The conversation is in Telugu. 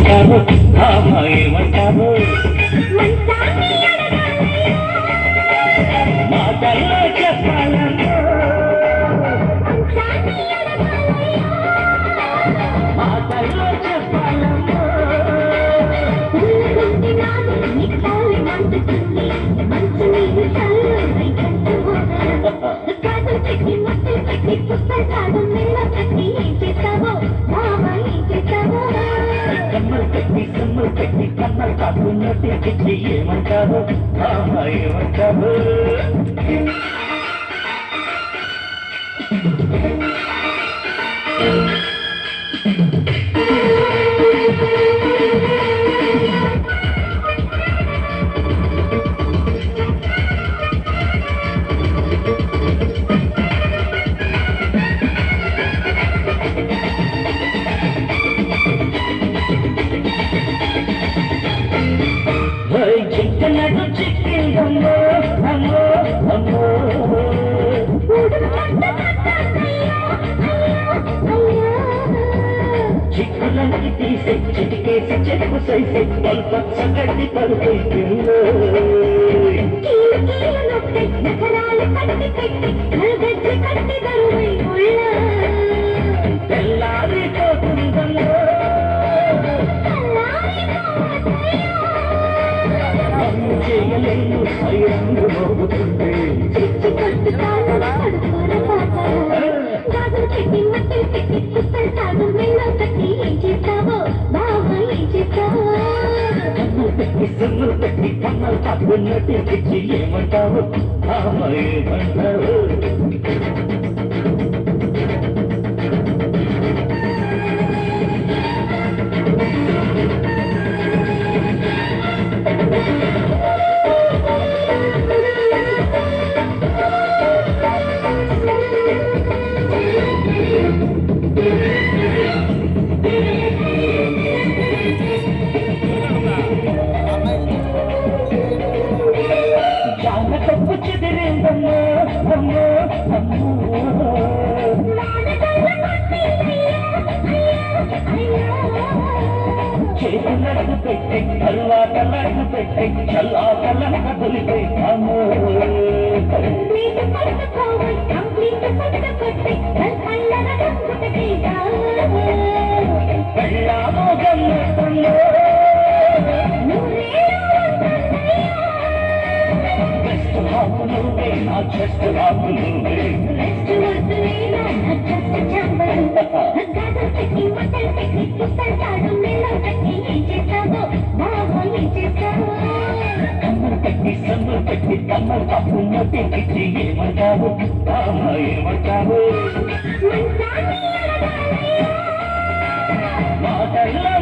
ఏమంటారు రామ ఏమంటారు మాటల్లో చెప్పాలన్నా మాటల్లో చెప్పాలన్నా కమ్మలు పెట్టి కమ్మలు కాకున్నట్టు ఏమంటారు రామ ఏమంటారు చిక్కనడు చిక్కిందమ్మో అమ్మో అమ్మో చిక్కులన్నీ తీసి చిటికేసి చెరుకు సైసి పల్పచ్చ గడ్డి పరుపైకిందో తెల్లారిపోతుందమ్మో చేయలేను సైరంగు మోగుతుంది కన్నులు పెట్టి కన్నలు కాకున్నట్టు ఏమంటావు రామ ఏమంటావు జానకప్పు చెదిరిందమ్మో అమ్మో అమ్మో చేతులకు పెట్టి కల్లాటలకు పెట్టి చల్లాటలకు దొరికే అమ్మో పెళ్ళామో గమ్మో నా చెస్ట్ రాకునువే కమ్మలు పెట్టి సన్నులు పెట్టి కమ్మలు కాకున్నట్టు ఏమంటావు రామ ఏమంటావు మాటల్లో